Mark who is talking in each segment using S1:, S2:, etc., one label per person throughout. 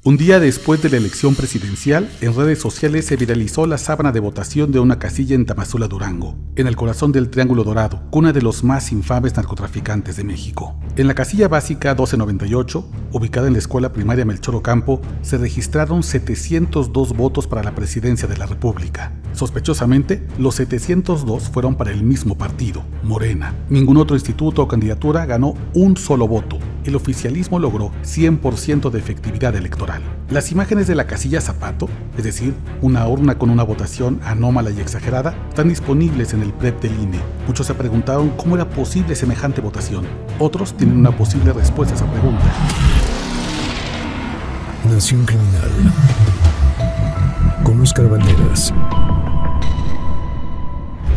S1: Un día después de la elección presidencial, en redes sociales se viralizó la sábana de votación de una casilla en Tamazula, Durango, en el corazón del Triángulo Dorado, cuna de los más infames narcotraficantes de México. En la casilla básica 1298, ubicada en la escuela primaria Melchor Ocampo, se registraron 702 votos para la presidencia de la República. Sospechosamente, los 702 fueron para el mismo partido, Morena. Ningún otro instituto o candidatura ganó un solo voto. El oficialismo logró 100% de efectividad electoral. Las imágenes de la casilla Zapato, es decir, una urna con una votación anómala y exagerada, están disponibles en el PREP del INE. Muchos se preguntaron cómo era posible semejante votación. Otros tienen una posible respuesta a esa pregunta.
S2: Nación Criminal con Óscar Valderas.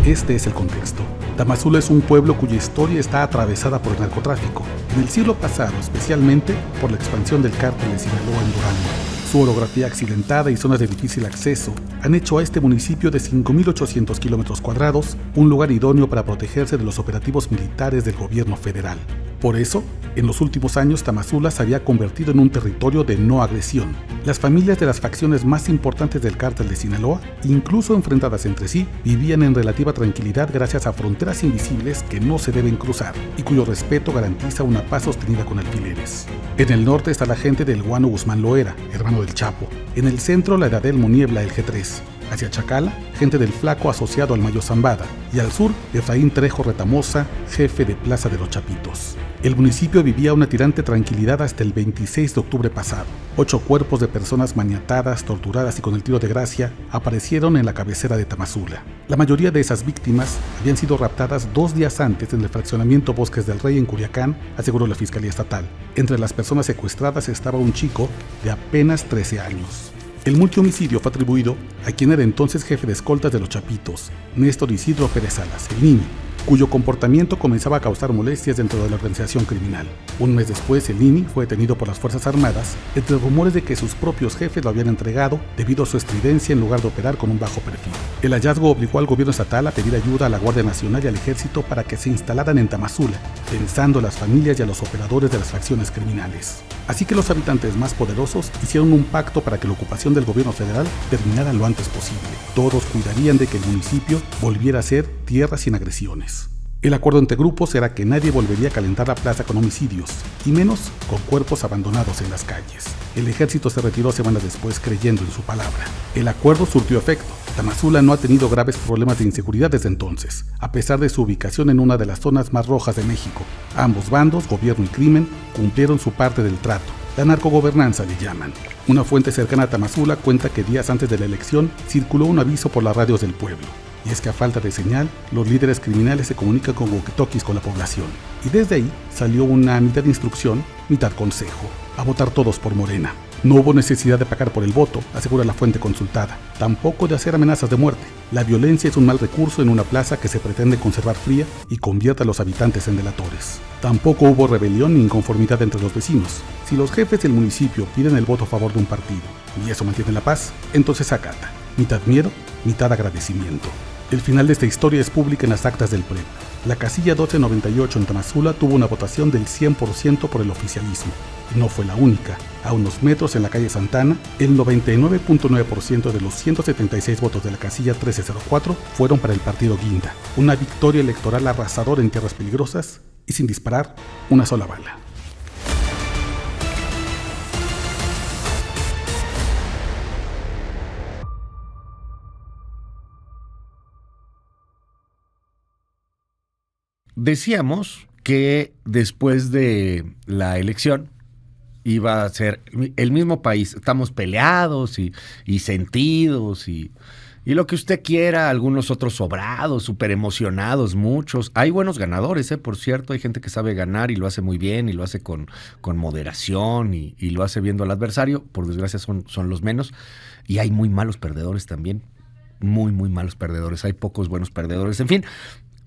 S1: Este es el contexto. Tamazula es un pueblo cuya historia está atravesada por el narcotráfico, en el siglo pasado especialmente por la expansión del cártel de Sinaloa en Durango. Su orografía accidentada y zonas de difícil acceso han hecho a este municipio de 5.800 kilómetros cuadrados un lugar idóneo para protegerse de los operativos militares del gobierno federal. Por eso, en los últimos años Tamazula se había convertido en un territorio de no agresión. Las familias de las facciones más importantes del cártel de Sinaloa, incluso enfrentadas entre sí, vivían en relativa tranquilidad gracias a fronteras invisibles que no se deben cruzar y cuyo respeto garantiza una paz sostenida con alfileres. En el norte está la gente del Guano Guzmán Loera, hermano del Chapo. En el centro, la Edad del Muniebla, el G3. Hacia Chacala, gente del Flaco asociado al Mayo Zambada. Y al sur, Efraín Trejo Retamosa, jefe de Plaza de los Chapitos. El municipio vivía una tirante tranquilidad hasta el 26 de octubre pasado. 8 cuerpos de personas maniatadas, torturadas y con el tiro de gracia aparecieron en la cabecera de Tamazula. La mayoría de esas víctimas habían sido raptadas 2 días antes en el fraccionamiento Bosques del Rey en Culiacán, aseguró la Fiscalía Estatal. Entre las personas secuestradas estaba un chico de apenas 13 años. El multihomicidio fue atribuido a quien era entonces jefe de escoltas de los Chapitos, Néstor Isidro Pérez Salas, el Nini, cuyo comportamiento comenzaba a causar molestias dentro de la organización criminal. Un mes después, el Nini fue detenido por las Fuerzas Armadas, entre rumores de que sus propios jefes lo habían entregado debido a su estridencia en lugar de operar con un bajo perfil. El hallazgo obligó al gobierno estatal a pedir ayuda a la Guardia Nacional y al Ejército para que se instalaran en Tamazula, pensando a las familias y a los operadores de las facciones criminales. Así que los habitantes más poderosos hicieron un pacto para que la ocupación del gobierno federal terminara lo antes posible. Todos cuidarían de que el municipio volviera a ser tierra sin agresiones. El acuerdo entre grupos era que nadie volvería a calentar la plaza con homicidios, y menos con cuerpos abandonados en las calles. El ejército se retiró semanas después creyendo en su palabra. El acuerdo surtió efecto. Tamazula no ha tenido graves problemas de inseguridad desde entonces, a pesar de su ubicación en una de las zonas más rojas de México. Ambos bandos, gobierno y crimen, cumplieron su parte del trato. La narcogobernanza le llaman. Una fuente cercana a Tamazula cuenta que días antes de la elección circuló un aviso por las radios del pueblo. Y es que a falta de señal, los líderes criminales se comunican con walkie-talkies con la población. Y desde ahí salió una mitad de instrucción, mitad consejo. A votar todos por Morena. No hubo necesidad de pagar por el voto, asegura la fuente consultada. Tampoco de hacer amenazas de muerte. La violencia es un mal recurso en una plaza que se pretende conservar fría y convierte a los habitantes en delatores. Tampoco hubo rebelión ni inconformidad entre los vecinos. Si los jefes del municipio piden el voto a favor de un partido y eso mantiene la paz, entonces acata. Mitad miedo, mitad agradecimiento. El final de esta historia es pública en las actas del PREP. La casilla 1298 en Tamazula tuvo una votación del 100% por el oficialismo. Y no fue la única. A unos metros en la calle Santana, el 99.9% de los 176 votos de la casilla 1304 fueron para el partido Guinda. Una victoria electoral arrasadora en tierras peligrosas y sin disparar una sola bala.
S3: Decíamos que después de la elección iba a ser el mismo país. Estamos peleados y sentidos y lo que usted quiera, algunos otros sobrados, súper emocionados, muchos. Hay buenos ganadores, por cierto. Hay gente que sabe ganar y lo hace muy bien y lo hace con moderación y lo hace viendo al adversario. Por desgracia son los menos. Y hay muy malos perdedores también. Muy, muy malos perdedores. Hay pocos buenos perdedores. En fin,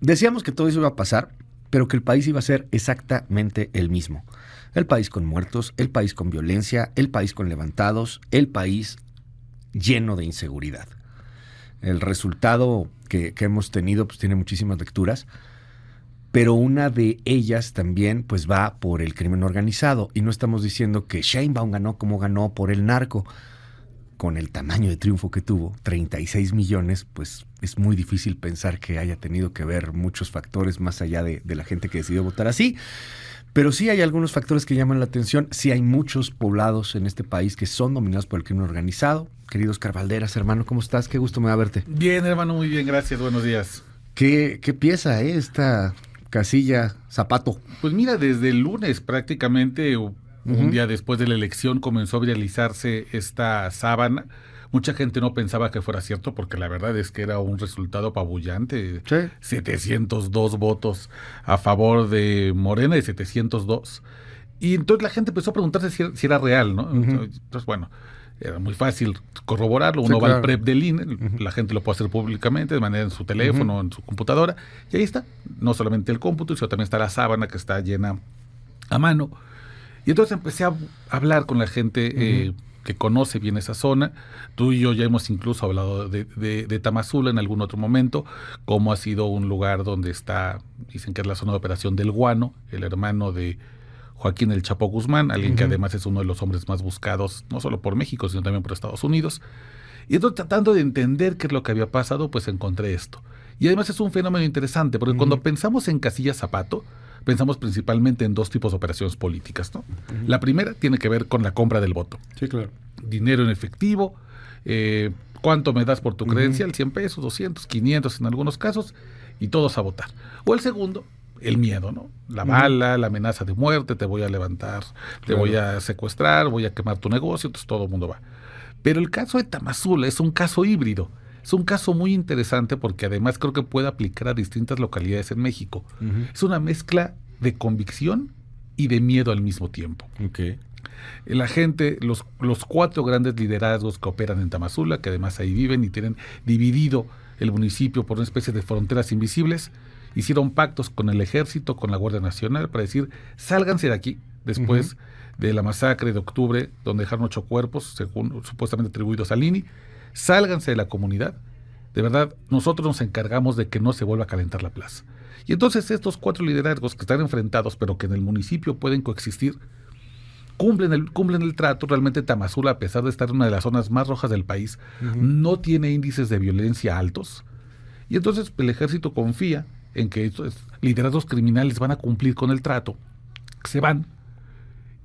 S3: decíamos que todo eso iba a pasar, pero que el país iba a ser exactamente el mismo. El país con muertos, el país con violencia, el país con levantados, el país lleno de inseguridad. El resultado que hemos tenido pues tiene muchísimas lecturas, pero una de ellas también pues va por el crimen organizado. Y no estamos diciendo que Sheinbaum ganó como ganó por el narco. Con el tamaño de triunfo que tuvo, 36 millones, pues es muy difícil pensar que haya tenido que ver muchos factores más allá de la gente que decidió votar así. Pero sí hay algunos factores que llaman la atención. Sí hay muchos poblados en este país que son dominados por el crimen organizado. Querido Oscar Valderas, hermano, ¿cómo estás? Qué gusto me da verte.
S1: Bien, hermano, muy bien, gracias, buenos días.
S3: ¿Qué pieza, esta casilla zapato?
S1: Pues mira, desde el lunes prácticamente, un día después de la elección, comenzó a viralizarse esta sábana. Mucha gente no pensaba que fuera cierto, porque la verdad es que era un resultado apabullante. Sí. 702 votos a favor de Morena y 702. Y entonces la gente empezó a preguntarse si era real, ¿no? Entonces, bueno, era muy fácil corroborarlo. Uno va al PREP del INE, la gente lo puede hacer públicamente, de manera en su teléfono, en su computadora, y ahí está. No solamente el cómputo, sino también está la sábana que está llena a mano. Y entonces empecé a hablar con la gente que conoce bien esa zona. Tú y yo ya hemos incluso hablado de Tamazula en algún otro momento, cómo ha sido un lugar donde está, dicen que es la zona de operación del Guano, el hermano de Joaquín El Chapo Guzmán, alguien que además es uno de los hombres más buscados, no solo por México, sino también por Estados Unidos. Y entonces, tratando de entender qué es lo que había pasado, pues encontré esto. Y además es un fenómeno interesante, porque cuando pensamos en Casilla Zapato, pensamos principalmente en dos tipos de operaciones políticas, ¿no? La primera tiene que ver con la compra del voto.
S3: Sí, claro.
S1: Dinero en efectivo, ¿cuánto me das por tu credencial? 100 pesos, 200, 500 en algunos casos, y todos a votar. O el segundo, el miedo, ¿no? La bala, la amenaza de muerte, te voy a levantar, te voy a secuestrar, voy a quemar tu negocio, entonces todo el mundo va. Pero el caso de Tamazula es un caso híbrido. Es un caso muy interesante porque además creo que puede aplicar a distintas localidades en México. Es una mezcla de convicción y de miedo al mismo tiempo. La gente, los 4 grandes liderazgos que operan en Tamazula, que además ahí viven y tienen dividido el municipio por una especie de fronteras invisibles, hicieron pactos con el ejército, con la Guardia Nacional, para decir, sálganse de aquí, después de la masacre de octubre, donde dejaron 8 cuerpos, supuestamente atribuidos al INI. Sálganse de la comunidad, de verdad, nosotros nos encargamos de que no se vuelva a calentar la plaza. Y entonces estos 4 liderazgos que están enfrentados, pero que en el municipio pueden coexistir, cumplen el trato. Realmente Tamazula, a pesar de estar en una de las zonas más rojas del país, no tiene índices de violencia altos. Y entonces el ejército confía en que estos liderazgos criminales van a cumplir con el trato, se van.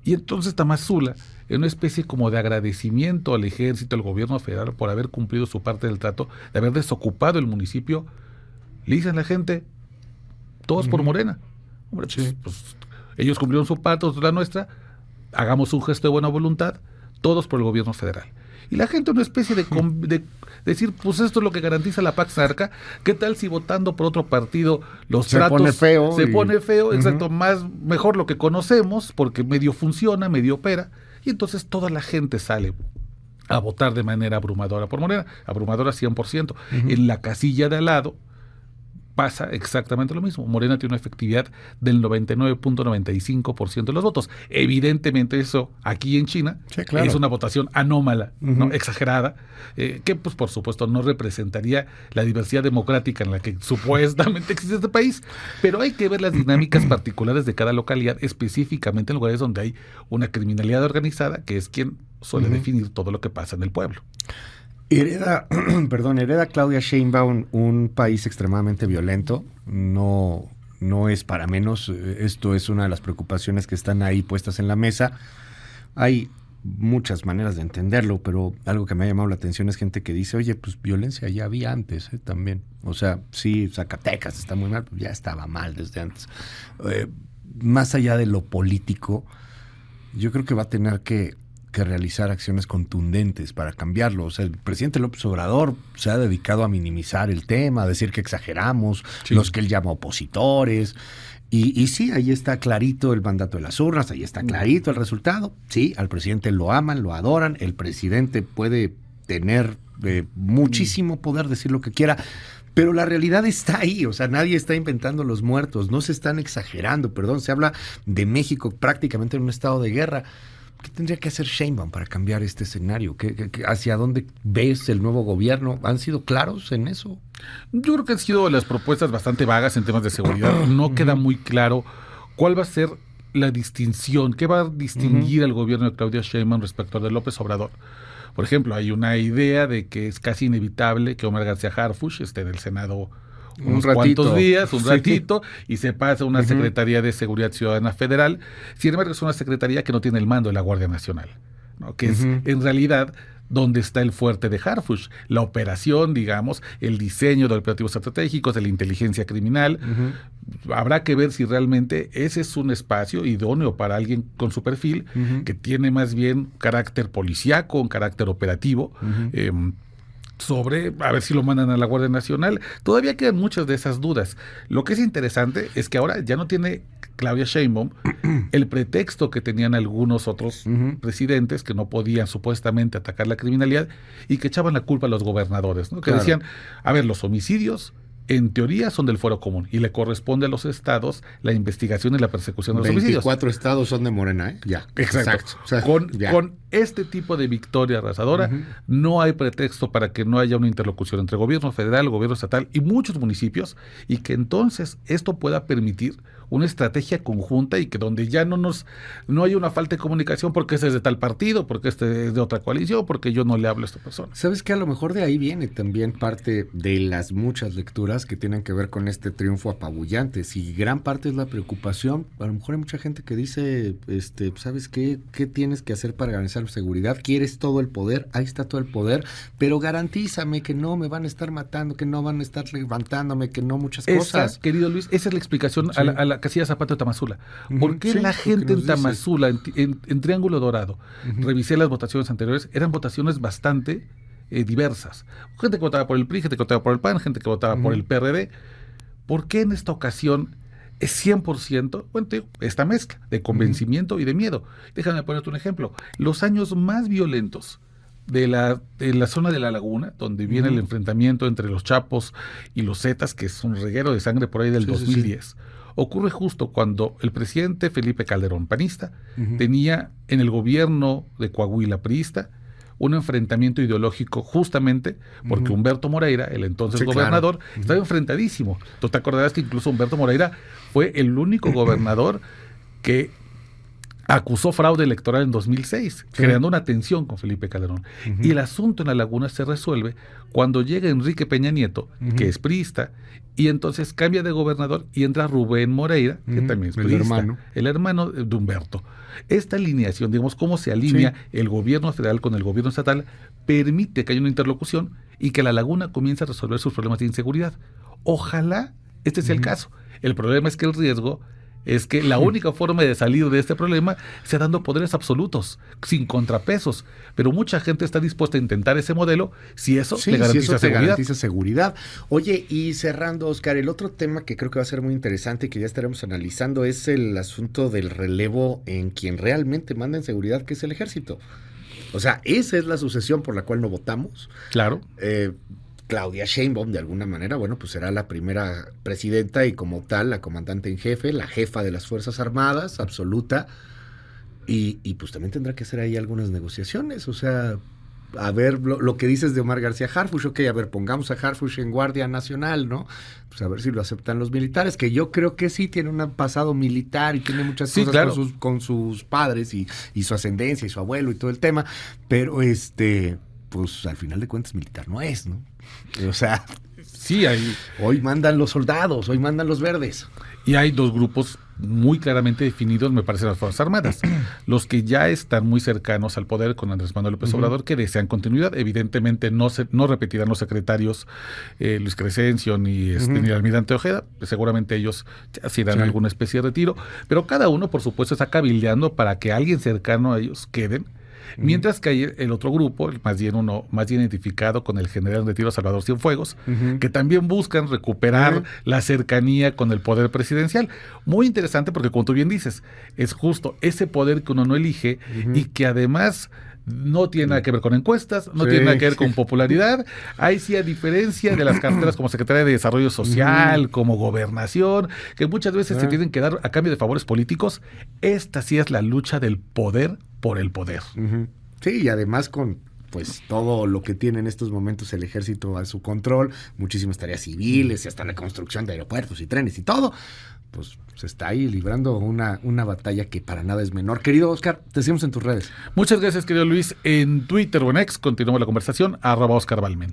S1: Y entonces Tamazula, en una especie como de agradecimiento al ejército, al gobierno federal, por haber cumplido su parte del trato, de haber desocupado el municipio, le dicen a la gente, todos por Morena. Hombre, pues, ellos cumplieron su parte, nosotros la nuestra, hagamos un gesto de buena voluntad, todos por el gobierno federal. Y la gente, una especie de decir, pues esto es lo que garantiza la Pax Narca. ¿Qué tal si votando por otro partido los tratos se pone feo? Exacto, mejor lo que conocemos, porque medio funciona, medio opera. Y entonces toda la gente sale a votar de manera abrumadora por Morena, abrumadora 100%. En la casilla de al lado pasa exactamente lo mismo. Morena tiene una efectividad del 99.95% de los votos. Evidentemente eso aquí en China es una votación anómala, ¿no? Exagerada, que pues por supuesto no representaría la diversidad democrática en la que supuestamente existe este país, pero hay que ver las dinámicas particulares de cada localidad, específicamente en lugares donde hay una criminalidad organizada, que es quien suele definir todo lo que pasa en el pueblo.
S3: Hereda Claudia Sheinbaum un país extremadamente violento, no es para menos. Esto es una de las preocupaciones que están ahí puestas en la mesa. Hay muchas maneras de entenderlo, pero algo que me ha llamado la atención es gente que dice, oye, pues violencia ya había antes también. O sea, sí, Zacatecas está muy mal, pues ya estaba mal desde antes. Más allá de lo político, yo creo que va a tener que realizar acciones contundentes para cambiarlo. O sea, el presidente López Obrador se ha dedicado a minimizar el tema, a decir que exageramos, los que él llama opositores. Y sí, ahí está clarito el mandato de las urnas, ahí está clarito el resultado. Sí, al presidente lo aman, lo adoran. El presidente puede tener muchísimo poder, decir lo que quiera, pero la realidad está ahí. O sea, nadie está inventando los muertos, no se están exagerando. Se habla de México prácticamente en un estado de guerra. ¿Qué tendría que hacer Sheinbaum para cambiar este escenario? ¿Hacia dónde ves el nuevo gobierno? ¿Han sido claros en eso?
S1: Yo creo que han sido las propuestas bastante vagas en temas de seguridad. No queda muy claro cuál va a ser la distinción, qué va a distinguir al gobierno de Claudia Sheinbaum respecto al de López Obrador. Por ejemplo, hay una idea de que es casi inevitable que Omar García Harfuch esté en el Senado unos cuantos días, un ratito, y se pasa a una Secretaría de Seguridad Ciudadana Federal. Sin embargo, es una secretaría que no tiene el mando de la Guardia Nacional, ¿no? Que es en realidad donde está el fuerte de Harfuch, la operación, digamos, el diseño de operativos estratégicos, de la inteligencia criminal. Habrá que ver si realmente ese es un espacio idóneo para alguien con su perfil, que tiene más bien carácter policíaco, un carácter operativo, sobre a ver si lo mandan a la Guardia Nacional. Todavía quedan muchas de esas dudas. Lo que es interesante es que ahora ya no tiene Claudia Sheinbaum el pretexto que tenían algunos otros presidentes que no podían supuestamente atacar la criminalidad y que echaban la culpa a los gobernadores, ¿no? Que decían, a ver, los homicidios en teoría son del fuero común y le corresponde a los estados la investigación y la persecución de los homicidios.
S3: 24 estados son de Morena, ¿eh? Ya.
S1: Exacto. O sea, con este tipo de victoria arrasadora, no hay pretexto para que no haya una interlocución entre gobierno federal, gobierno estatal y muchos municipios, y que entonces esto pueda permitir una estrategia conjunta y que donde ya no hay una falta de comunicación porque este es de tal partido, porque este es de otra coalición, porque yo no le hablo a esta persona.
S3: ¿Sabes qué? A lo mejor de ahí viene también parte de las muchas lecturas que tienen que ver con este triunfo apabullante. Si gran parte es la preocupación, a lo mejor hay mucha gente que dice, ¿sabes qué? ¿Qué tienes que hacer para garantizar seguridad? ¿Quieres todo el poder? Ahí está todo el poder, pero garantízame que no me van a estar matando, que no van a estar levantándome, que no muchas cosas.
S1: Querido Luis, esa es la explicación a la casilla Zapato de Tamazula. ¿Por qué la gente en Tamazula, en Triángulo Dorado, revisé las votaciones anteriores, eran votaciones bastante diversas? Gente que votaba por el PRI, gente que votaba por el PAN, gente que votaba por el PRD. ¿Por qué en esta ocasión es 100%, bueno, te digo, esta mezcla de convencimiento y de miedo? Déjame ponerte un ejemplo. Los años más violentos de la zona de la Laguna, donde viene el enfrentamiento entre los Chapos y los Zetas, que es un reguero de sangre por ahí del 2010, ocurre justo cuando el presidente Felipe Calderón, panista, tenía en el gobierno de Coahuila, priista, un enfrentamiento ideológico justamente porque Humberto Moreira, el entonces gobernador, estaba enfrentadísimo. Tú te acordarás que incluso Humberto Moreira fue el único gobernador que acusó fraude electoral en 2006, creando una tensión con Felipe Calderón. Y el asunto en la Laguna se resuelve cuando llega Enrique Peña Nieto, que es priista, y entonces cambia de gobernador y entra Rubén Moreira, que también es priista, el hermano de Humberto. Esta alineación, digamos, cómo se alinea el gobierno federal con el gobierno estatal, permite que haya una interlocución y que la Laguna comience a resolver sus problemas de inseguridad. Ojalá este sea el caso. El problema es que el riesgo es que la única forma de salir de este problema sea dando poderes absolutos, sin contrapesos. Pero mucha gente está dispuesta a intentar ese modelo si eso le garantiza seguridad.
S3: Oye, y cerrando, Oscar, el otro tema que creo que va a ser muy interesante y que ya estaremos analizando es el asunto del relevo en quien realmente manda en seguridad, que es el ejército. O sea, esa es la sucesión por la cual no votamos.
S1: Claro.
S3: Claudia Sheinbaum, de alguna manera, bueno, pues será la primera presidenta y como tal, la comandante en jefe, la jefa de las Fuerzas Armadas, absoluta, y pues también tendrá que hacer ahí algunas negociaciones, o sea, a ver lo que dices de Omar García Harfuch, ok, a ver, pongamos a Harfuch en Guardia Nacional, ¿no? Pues a ver si lo aceptan los militares, que yo creo que sí, tiene un pasado militar y tiene muchas cosas
S1: claro,
S3: con sus padres y su ascendencia y su abuelo y todo el tema, pero pues al final de cuentas militar no es, ¿no? O sea,
S1: sí,
S3: hoy mandan los soldados, hoy mandan los verdes.
S1: Y hay dos grupos muy claramente definidos, me parece, las Fuerzas Armadas. Los que ya están muy cercanos al poder con Andrés Manuel López Obrador, que desean continuidad. Evidentemente no repetirán los secretarios Luis Crescencio ni el almirante Ojeda. Seguramente ellos ya irán alguna especie de retiro. Pero cada uno, por supuesto, está cabildeando para que alguien cercano a ellos queden. Mientras que hay el otro grupo, más bien identificado con el general en retiro Salvador Cienfuegos, que también buscan recuperar la cercanía con el poder presidencial. Muy interesante porque, como tú bien dices, es justo ese poder que uno no elige y que además No tiene nada que ver con encuestas, no
S3: Sí.
S1: tiene nada que ver con popularidad. Ahí sí, a diferencia de las carteras como Secretaría de Desarrollo Social, como Gobernación, que muchas veces se tienen que dar a cambio de favores políticos, esta sí es la lucha del poder por el poder.
S3: Ujú. Sí, y además con pues todo lo que tiene en estos momentos el ejército a su control, muchísimas tareas civiles, y hasta la construcción de aeropuertos y trenes y todo, pues se está ahí librando una batalla que para nada es menor. Querido Oscar, te seguimos en tus redes.
S1: Muchas gracias, querido Luis. En Twitter o en X continuamos la conversación, @Oscar Balmen.